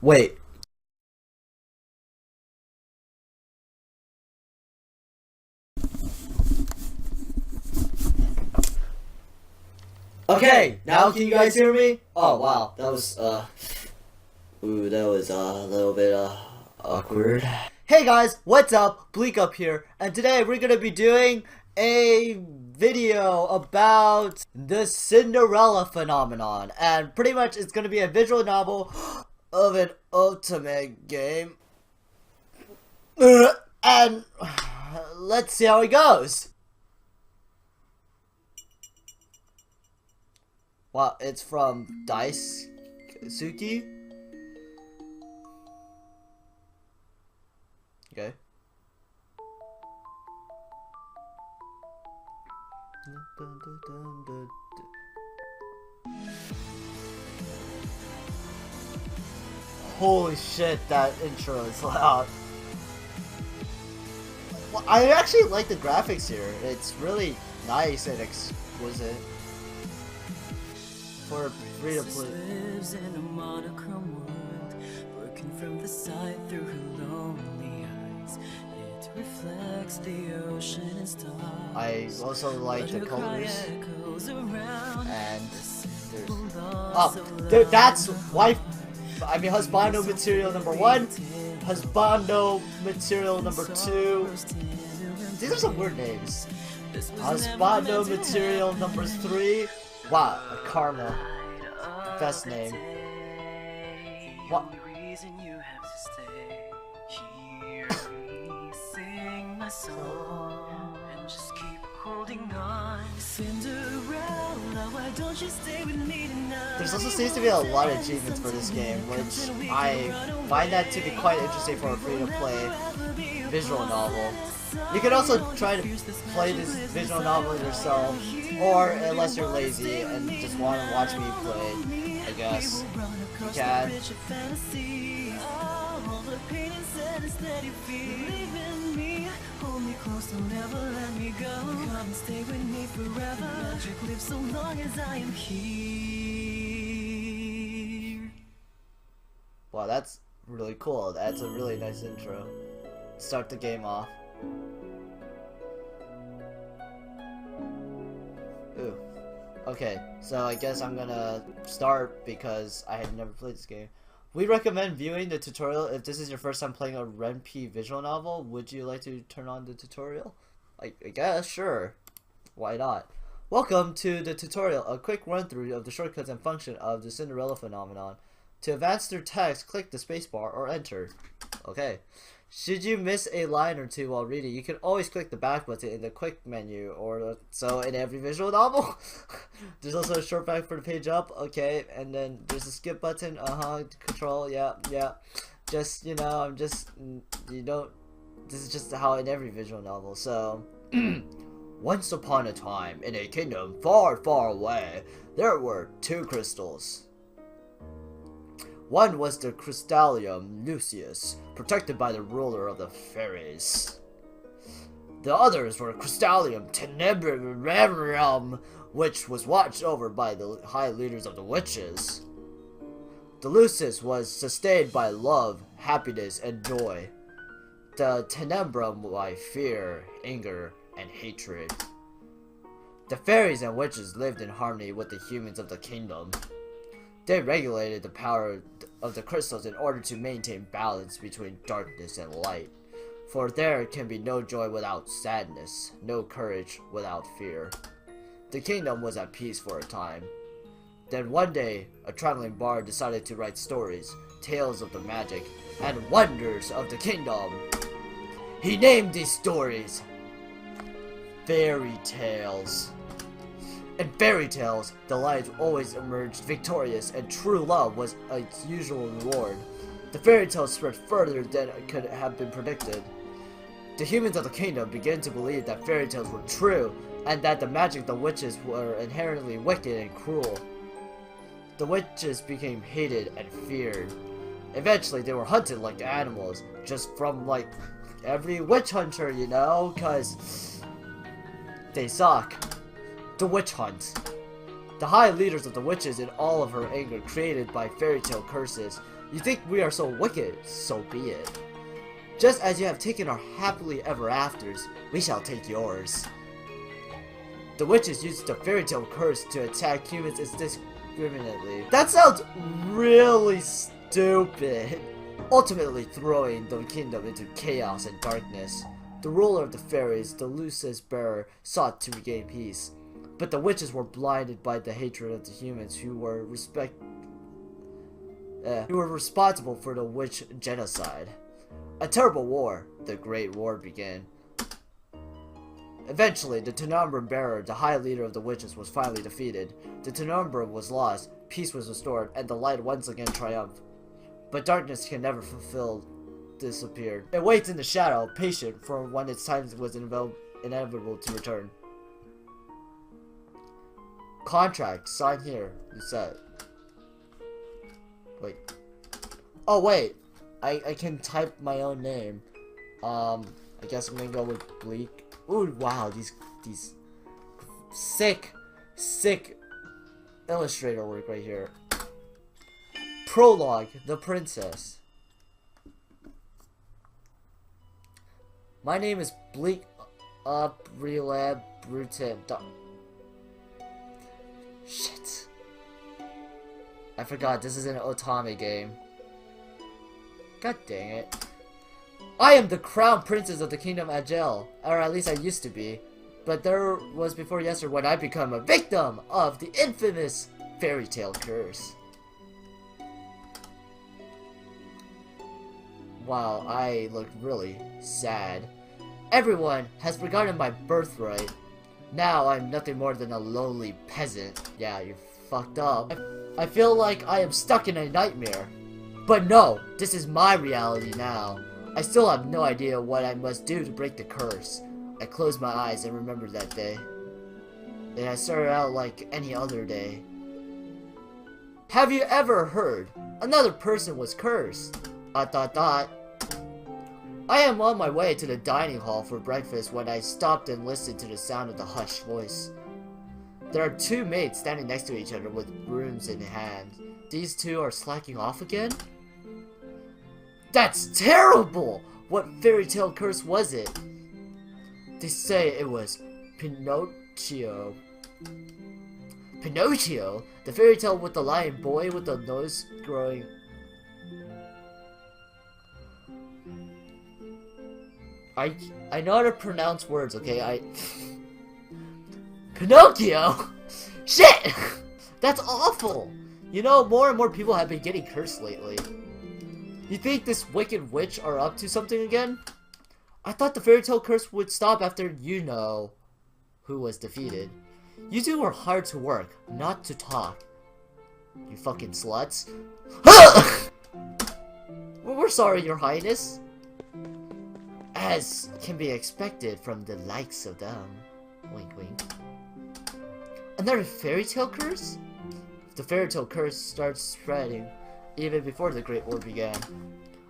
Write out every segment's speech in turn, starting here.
Wait. Okay, now can you guys hear me? Oh wow, that was that was a little bit awkward. Hey guys, what's up? Bleak up here, and today we're gonna be doing a video about the Cinderella phenomenon, and pretty much it's gonna be a visual novel of an ultimate game. And let's see how it goes. Wow, it's from Dice Suki. Okay. Holy shit, that intro is loud. Well, I actually like the graphics here. It's really nice and exquisite. For free to play. Lives in a monochrome world, working from the side through her lonely eyes. It reflects the ocean and stars. I also like the colors. And dude, that's wife. I mean, husbando material number 1, husbando material number 2. These are some weird names. Husbando material number 3. Wow, a Karma. Best name. What? There's also seems to be a lot of achievements for this game, which I find that to be quite interesting for a free-to-play visual novel. You can also try to play this visual novel yourself, or unless you're lazy and just want to watch me play, I guess you can. Wow, that's really cool. That's a really nice intro. Start the game off. Ooh. Okay, so I guess I'm gonna start because I had never played this game. We recommend viewing the tutorial if this is your first time playing a RenP visual novel. Would you like to turn on the tutorial? I guess, sure. Why not? Welcome to the tutorial, a quick run through of the shortcuts and function of the Cinderella phenomenon. To advance through text, click the spacebar or enter. Okay. Should you miss a line or two while reading, you can always click the back button in the quick menu, or so in every visual novel. There's also a short back for the page up, okay, and then there's a skip button, control, yeah. Just, you know, this is just how in every visual novel, so. Once upon a time, in a kingdom far, far away, there were 2 crystals. One was the Crystallium Lucius, protected by the ruler of the fairies. The others were Crystallium Tenebrum, which was watched over by the high leaders of the witches. The Lucius was sustained by love, happiness, and joy. The Tenebrum by fear, anger, and hatred. The fairies and witches lived in harmony with the humans of the kingdom. They regulated the power of the crystals in order to maintain balance between darkness and light. For there can be no joy without sadness, no courage without fear. The kingdom was at peace for a time. Then one day, a traveling bard decided to write stories, tales of the magic, and wonders of the kingdom. He named these stories fairy tales. In fairy tales, the lions always emerged victorious, and true love was its usual reward. The fairy tales spread further than could have been predicted. The humans of the kingdom began to believe that fairy tales were true, and that the magic of the witches were inherently wicked and cruel. The witches became hated and feared. Eventually, they were hunted like animals, just from, like, every witch hunter, you know, cause they suck. The witch hunt. The high leaders of the witches, in all of her anger created by fairy tale curses, You think we are so wicked, so be it. Just as you have taken our happily ever afters, we shall take yours. The witches used the fairy tale curse to attack humans indiscriminately. That sounds really stupid. Ultimately throwing the kingdom into chaos and darkness. The ruler of the fairies, the Lucis bearer, sought to regain peace. But the witches were blinded by the hatred of the humans who were responsible for the witch genocide. A terrible war, the Great War, began. Eventually, the Phenomenom bearer, the high leader of the witches, was finally defeated. The Phenomenon was lost, peace was restored, and the light once again triumphed. But darkness can never disappear. It waits in the shadow, patient for when its time was inevitable to return. Contract, sign here, you said. Wait. Oh wait, I can type my own name. I guess I'm gonna go with Bleak. Ooh, wow, these sick illustrator work right here. Prologue, the princess. My name is Bleak Relab Brutin. Shit. I forgot, this is an Otami game. God dang it. I am the crown princess of the kingdom Agel, or at least I used to be. But there was before yesterday when I become a victim of the infamous fairy tale curse. Wow, I look really sad. Everyone has forgotten my birthright. Now I'm nothing more than a lowly peasant. Yeah, you're fucked up. I feel like I am stuck in a nightmare. But no, this is my reality now. I still have no idea what I must do to break the curse. I close my eyes and remember that day. It has started out like any other day. Have you ever heard another person was cursed? ... I am on my way to the dining hall for breakfast when I stopped and listened to the sound of the hushed voice. There are two maids standing next to each other with brooms in hand. These two are slacking off again? That's terrible! What fairy tale curse was it? They say it was Pinocchio. Pinocchio? The fairy tale with the lion boy with the nose growing... I know how to pronounce words, okay? Pinocchio? Shit! That's awful! You know, more and more people have been getting cursed lately. You think this wicked witch are up to something again? I thought the fairy tale curse would stop after you know who was defeated. You two were hard to work, not to talk. You fucking sluts. We're sorry, your highness. As can be expected from the likes of them. Wink wink. Another fairy tale curse? The fairy tale curse starts spreading even before the Great War began.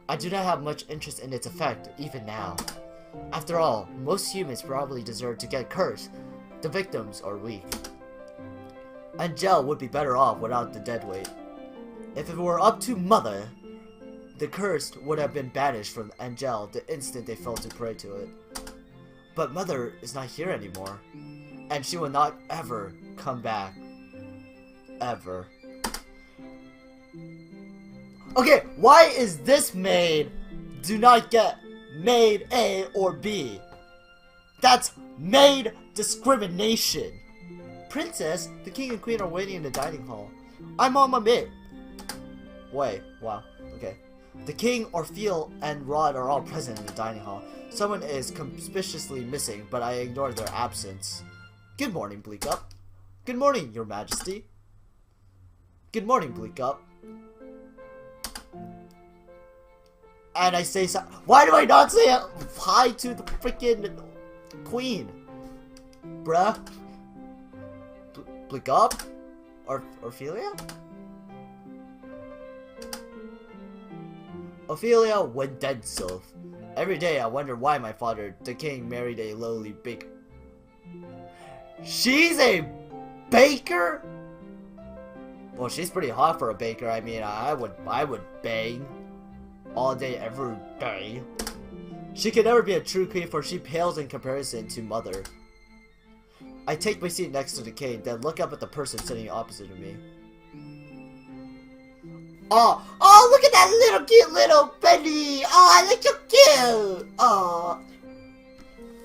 I do not have much interest in its effect, even now. After all, most humans probably deserve to get cursed. The victims are weak. Angel would be better off without the deadweight. If it were up to Mother, the curse would have been banished from Angel the instant they fell to prey to it. But Mother is not here anymore, and she will not ever come back. Ever. Okay, why is this maid do not get maid A or B? That's maid discrimination. Princess, the king and queen are waiting in the dining hall. I'm on my maid. Wait, wow, okay. The king, Orpheal, and Rod are all present in the dining hall. Someone is conspicuously missing, but I ignore their absence. Good morning, Bleak Up. Good morning, your majesty. Good morning, Bleak Up. And I say so. Why do I not say hi to the freaking queen? Bruh? Bleak Up? Ophelia? Ophelia went dead self. Every day I wonder why my father, the king, married a lowly baker. She's a baker? Well, she's pretty hot for a baker. I mean, I would bang all day, every day. She can never be a true queen, for she pales in comparison to Mother. I take my seat next to the king, then look up at the person sitting opposite of me. Oh, look at that little cute little Benny! Oh, I look so cute! Oh.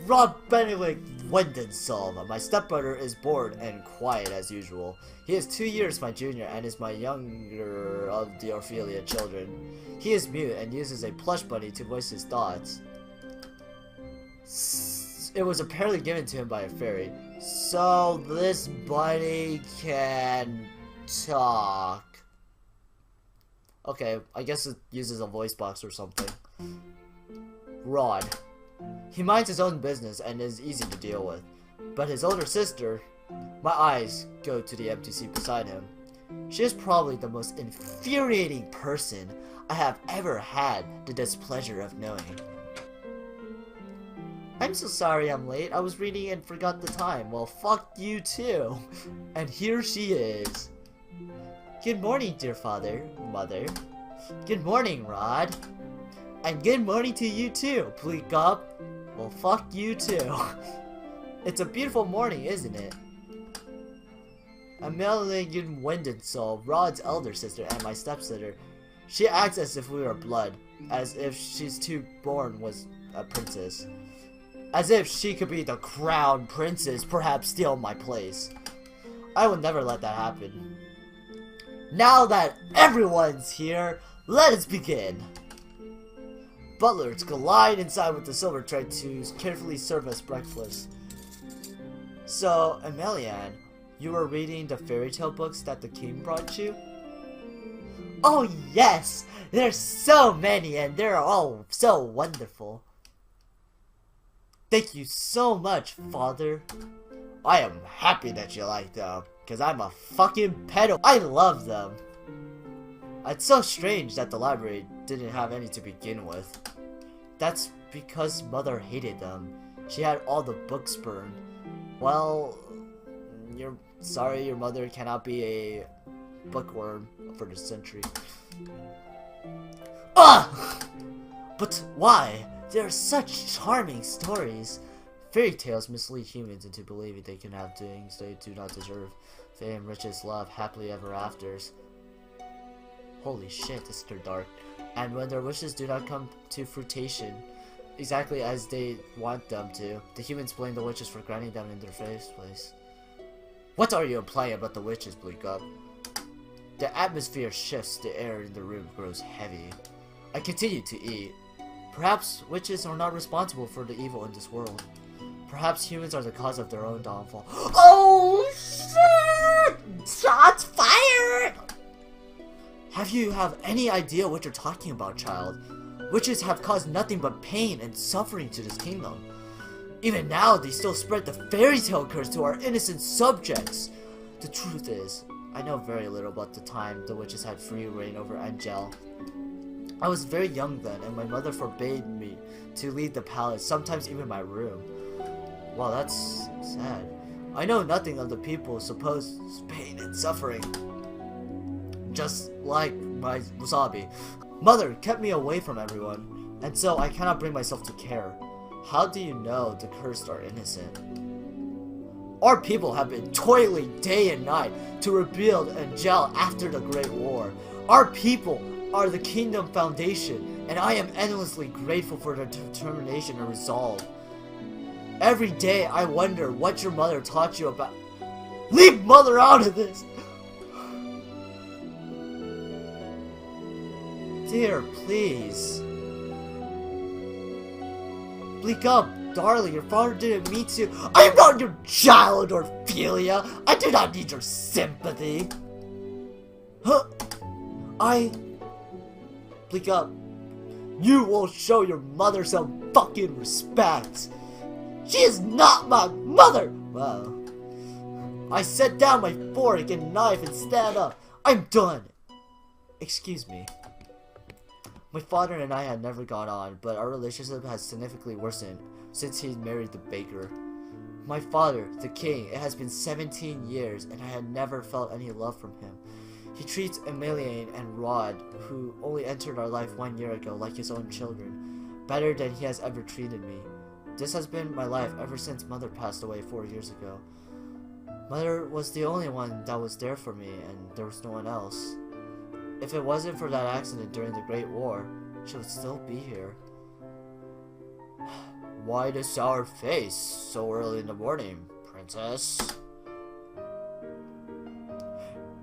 Rob Benedict Wendensol. My stepbrother is bored and quiet as usual. He is 2 years my junior and is my younger of the Ophelia children. He is mute and uses a plush bunny to voice his thoughts. It was apparently given to him by a fairy. So this bunny can talk. Okay, I guess it uses a voice box or something. Rod. He minds his own business and is easy to deal with. But his older sister, my eyes go to the empty seat beside him. She is probably the most infuriating person I have ever had the displeasure of knowing. I'm so sorry I'm late. I was reading and forgot the time. Well, fuck you too. And here she is. Good morning, dear father, mother. Good morning, Rod. And good morning to you too, Pleek up. Well, fuck you too. It's a beautiful morning, isn't it? Amelia Wendensol, Rod's elder sister and my stepsister. She acts as if we were blood, as if she's too born was a princess. As if she could be the crown princess, perhaps steal my place. I would never let that happen. Now that everyone's here, let us begin. Butlers glide inside with the silver tray to carefully serve us breakfast. So, Emelian, you were reading the fairy tale books that the king brought you? Oh yes! There's so many and they're all so wonderful. Thank you so much, father. I am happy that you like them, because I'm a fucking pedo. I love them. It's so strange that the library didn't have any to begin with. That's because Mother hated them. She had all the books burned. Well, you're sorry your mother cannot be a bookworm for the century. Ah! But why? They're such charming stories. Fairy tales mislead humans into believing they can have things they do not deserve. Fame, riches, love, happily ever afters. Holy shit, this is dark. And when their wishes do not come to fruition exactly as they want them to, the humans blame the witches for granting them in their first place. What are you implying about the witches, Bleak Up? The atmosphere shifts, the air in the room grows heavy. I continue to eat. Perhaps witches are not responsible for the evil in this world. Perhaps humans are the cause of their own downfall. Oh shit! Shots fired! Have you any idea what you're talking about, child? Witches have caused nothing but pain and suffering to this kingdom. Even now, they still spread the fairy tale curse to our innocent subjects. The truth is, I know very little about the time the witches had free reign over Angel. I was very young then, and my mother forbade me to leave the palace, sometimes even my room. Wow, that's sad. I know nothing of the people's supposed pain and suffering. Just like my wasabi. Mother kept me away from everyone, and so I cannot bring myself to care. How do you know the cursed are innocent? Our people have been toiling day and night to rebuild Angel after the Great War. Our people are the kingdom foundation, and I am endlessly grateful for their determination and resolve. Every day I wonder what your mother taught you about— Leave Mother out of this! Dear, please. Bleak Up, darling, your father didn't mean to— I am not your child, Ophelia! I do not need your sympathy! Huh? Bleak Up, you will show your mother some fucking respect! She is not my mother! Wow. I set down my fork and knife and stand up. I'm done! Excuse me. My father and I had never got on, but our relationship has significantly worsened since he married the baker. My father, the king, it has been 17 years, and I had never felt any love from him. He treats Emilian and Rod, who only entered our life 1 year ago, like his own children, better than he has ever treated me. This has been my life ever since Mother passed away 4 years ago. Mother was the only one that was there for me, and there was no one else. If it wasn't for that accident during the Great War, she would still be here. Why the sour face so early in the morning, princess?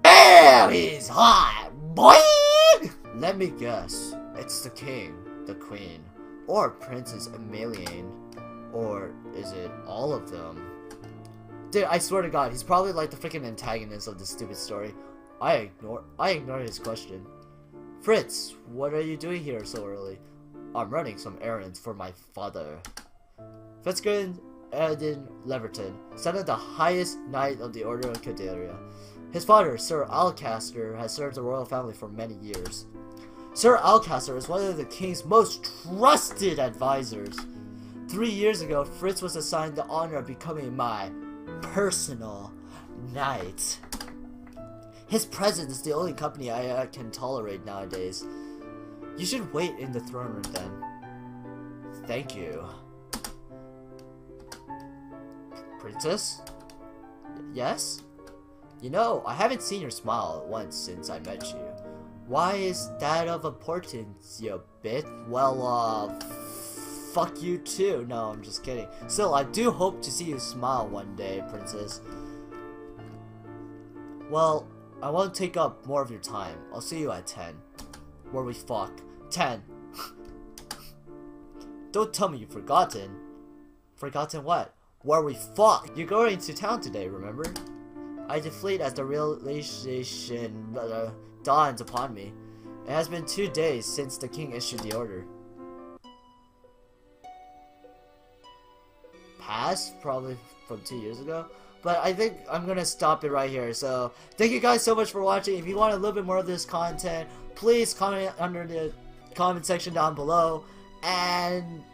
Damn, he's hot, boy! Let me guess, it's the king, the queen, or Princess Emilian, or is it all of them? Dude, I swear to God, he's probably like the freaking antagonist of this stupid story. I ignore his question. Fritz, what are you doing here so early? I'm running some errands for my father. Fitzgibbon Edin Leverton, son of the highest knight of the Order of Cordelia. His father, Sir Alcaster, has served the royal family for many years. Sir Alcaster is one of the king's most trusted advisors. 3 years ago, Fritz was assigned the honor of becoming my personal knight. His presence is the only company I can tolerate nowadays. You should wait in the throne room then. Thank you. Princess? Yes? You know, I haven't seen your smile once since I met you. Why is that of importance, you bit? Well, fuck you too. No, I'm just kidding. Still, I do hope to see you smile one day, princess. Well, I won't take up more of your time. I'll see you at 10. Where we fuck. 10. Don't tell me you've forgotten. Forgotten what? Where we fuck. You're going to town today, remember? I deflate as the realization dawns upon me. It has been 2 days since the king issued the order. Past? Probably from 2 years ago? But I think I'm gonna stop it right here. So, thank you guys so much for watching. If you want a little bit more of this content, please comment under the comment section down below. And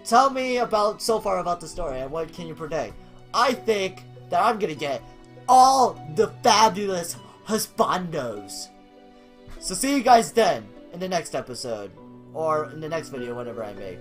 tell me about so far about the story and what can you predict. I think that I'm gonna get all the fabulous husbandos. So see you guys then in the next episode. Or in the next video, whenever I make.